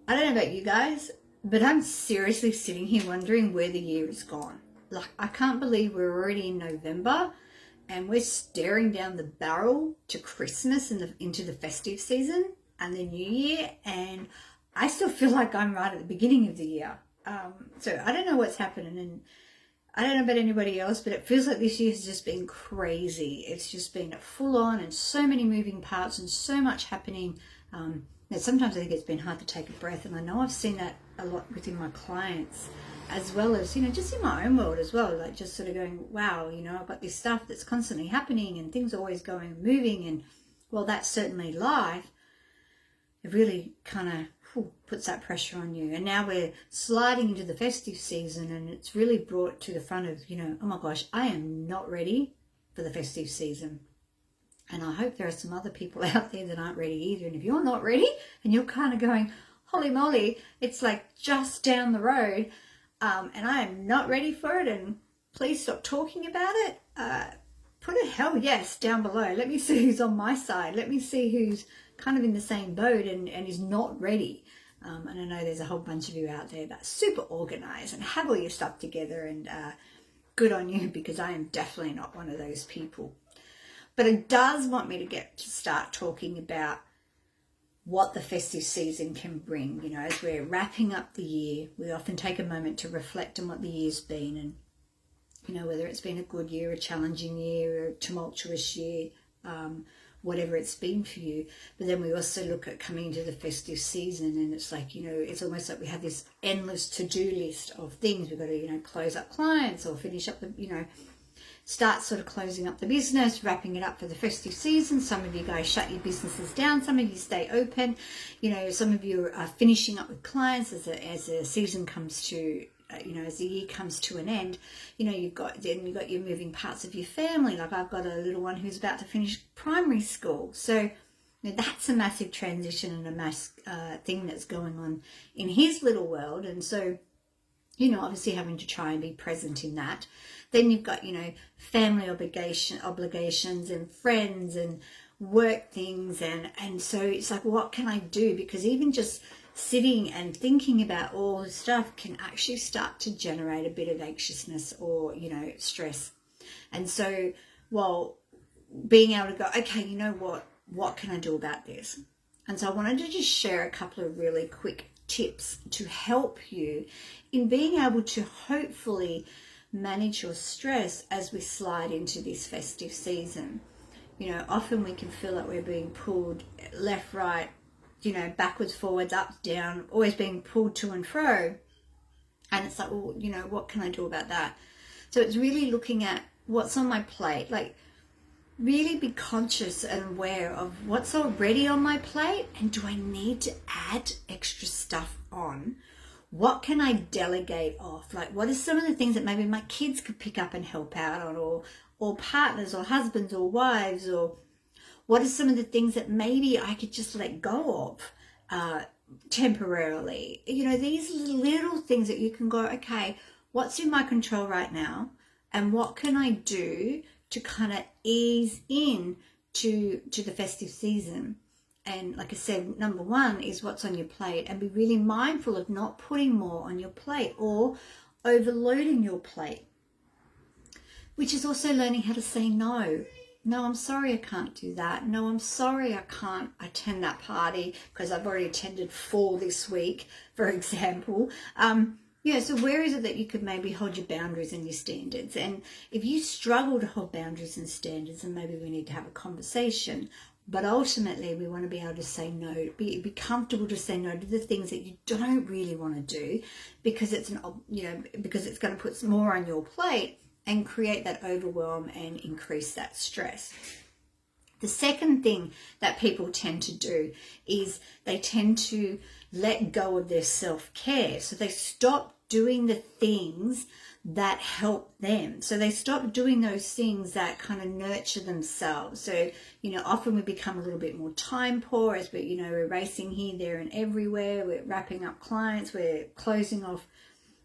I don't know about you guys, but I'm seriously sitting here wondering where the year has gone. Like, I can't believe we're already in November and we're staring down the barrel to Christmas and into the festive season and the new year, and I still feel like I'm right at the beginning of the year. So I don't know what's happening, and I don't know about anybody else, but it feels like this year has just been crazy. It's just been full on and so many moving parts and so much happening. That sometimes I think it's been hard to take a breath, and I know I've seen that a lot within my clients, as well as, just in my own world as well, like just sort of going, wow, I've got this stuff that's constantly happening and things are always going and moving, and well, that's certainly life. It really kind of puts that pressure on you. And now we're sliding into the festive season, and it's really brought to the front of, oh my gosh, I am not ready for the festive season. And I hope there are some other people out there that aren't ready either. And if you're not ready and you're kind of going, holy moly, it's like just down the road, and I am not ready for it, and please stop talking about it, put a hell yes down below. Let me see who's on my side. Let me see who's kind of in the same boat and is not ready. And I know there's a whole bunch of you out there that's super organized and have all your stuff together, and good on you, because I am definitely not one of those people. But it does want me to start talking about what the festive season can bring. As we're wrapping up the year, we often take a moment to reflect on what the year's been, and whether it's been a good year, a challenging year, or a tumultuous year, whatever it's been for you. But then we also look at coming into the festive season, and it's like, it's almost like we have this endless to-do list of things. We've got to, close up clients or finish up the, start sort of closing up the business, wrapping it up for the festive season. Some of you guys shut your businesses down. Some of you stay open. Some of you are finishing up with clients as the season comes to, as the year comes to an end. You've got your moving parts of your family. Like, I've got a little one who's about to finish primary school. So that's a massive transition and a mass thing that's going on in his little world. And so, obviously having to try and be present in that. Then you've got, family obligations and friends and work things. And so it's like, what can I do? Because even just sitting and thinking about all the stuff can actually start to generate a bit of anxiousness or, stress. And so, being able to go, okay, what can I do about this? And so I wanted to just share a couple of really quick tips to help you in being able to hopefully manage your stress as we slide into this festive season. Often we can feel like we're being pulled left, right, backwards, forwards, up, down, always being pulled to and fro. And it's like, well, what can I do about that? So it's really looking at what's on my plate, like really be conscious and aware of what's already on my plate, and do I need to add extra stuff on? What can I delegate off? Like, what are some of the things that maybe my kids could pick up and help out on, or partners or husbands or wives, or what are some of the things that maybe I could just let go of temporarily? These little things that you can go, okay, what's in my control right now, and what can I do to kind of ease in to the festive season? And like I said, number one is what's on your plate, and be really mindful of not putting more on your plate or overloading your plate, which is also learning how to say no. No, I'm sorry, I can't do that. No, I'm sorry, I can't attend that party because I've already attended 4 this week, for example. So where is it that you could maybe hold your boundaries and your standards? And if you struggle to hold boundaries and standards, then maybe we need to have a conversation. But ultimately, we want to be able to say no, be comfortable to say no to the things that you don't really want to do, because it's because it's going to put some more on your plate and create that overwhelm and increase that stress. The second thing that people tend to do is they tend to let go of their self-care. So they stop doing the things that help them. So they stop doing those things that kind of nurture themselves. So, often we become a little bit more time poor as we're racing here, there and everywhere. We're wrapping up clients. We're closing off,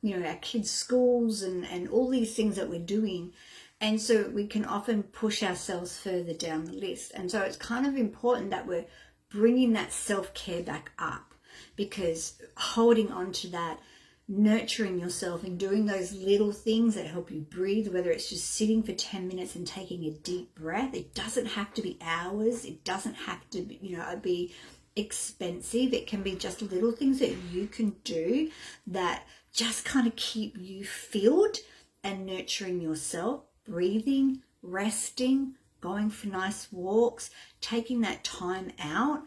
our kids' schools and all these things that we're doing. And so we can often push ourselves further down the list. And so it's kind of important that we're bringing that self-care back up. because holding on to that, nurturing yourself and doing those little things that help you breathe, whether it's just sitting for 10 minutes and taking a deep breath. It doesn't have to be hours. It doesn't have to be, be expensive. It can be just little things that you can do that just kind of keep you filled and nurturing yourself, breathing, resting, going for nice walks, taking that time out,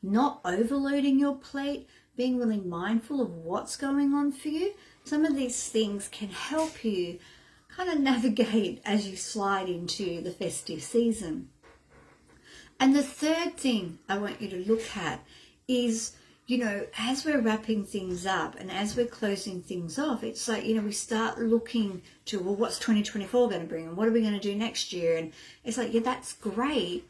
not overloading your plate, being really mindful of what's going on for you. Some of these things can help you kind of navigate as you slide into the festive season. And the third thing I want you to look at is, as we're wrapping things up and as we're closing things off, it's like, we start looking to, well, what's 2024 going to bring and what are we going to do next year? And it's like, yeah, that's great.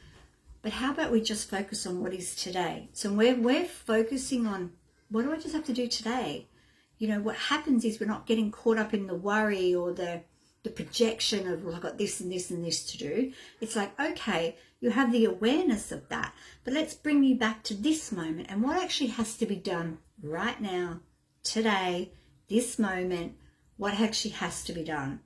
But how about we just focus on what is today? So we're focusing on, what do I just have to do today? What happens is we're not getting caught up in the worry or the projection of, well, I've got this and this and this to do. It's like, okay, you have the awareness of that, but let's bring you back to this moment and what actually has to be done right now, today, this moment, what actually has to be done.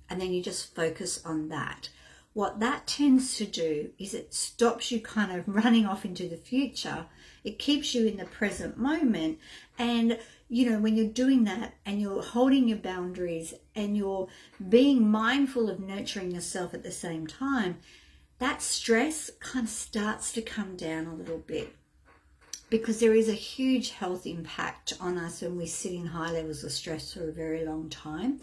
And then you just focus on that. What that tends to do is it stops you kind of running off into the future. It keeps you in the present moment. And, when you're doing that and you're holding your boundaries and you're being mindful of nurturing yourself at the same time, that stress kind of starts to come down a little bit, because there is a huge health impact on us when we sit in high levels of stress for a very long time.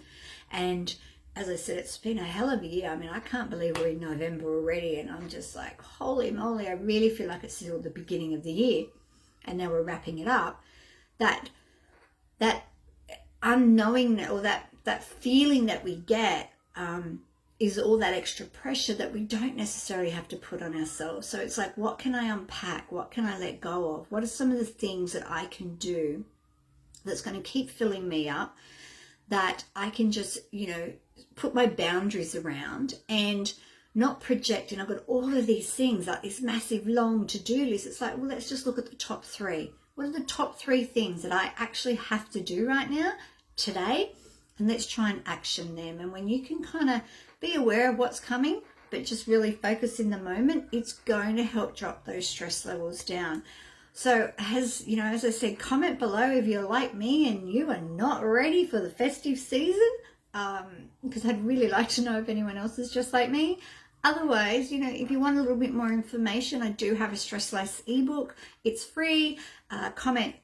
And as I said, it's been a hell of a year. I mean, I can't believe we're in November already, and I'm just like, holy moly, I really feel like it's still the beginning of the year, and now we're wrapping it up. That unknowing, or that feeling that we get is all that extra pressure that we don't necessarily have to put on ourselves. So it's like, what can I unpack? What can I let go of? What are some of the things that I can do that's going to keep filling me up, that I can just, put my boundaries around and not project? And I've got all of these things, like this massive long to-do list. It's like, well, let's just look at the top 3. What are the top 3 things that I actually have to do right now, today? And let's try and action them. And when you can kind of be aware of what's coming, but just really focus in the moment, it's going to help drop those stress levels down. So as I said, comment below if you're like me and you are not ready for the festive season, because I'd really like to know if anyone else is just like me. Otherwise, if you want a little bit more information, I do have a stress less ebook. It's free. Comment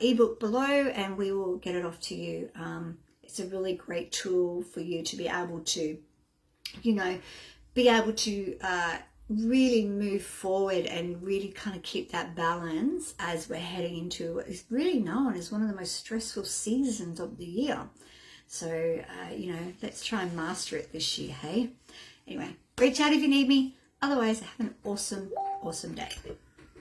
ebook below and we will get it off to you. It's a really great tool for you to be able to, really move forward and really kind of keep that balance as we're heading into what is really known as one of the most stressful seasons of the year. So, let's try and master it this year, hey? Anyway, reach out if you need me. Otherwise, have an awesome, awesome day.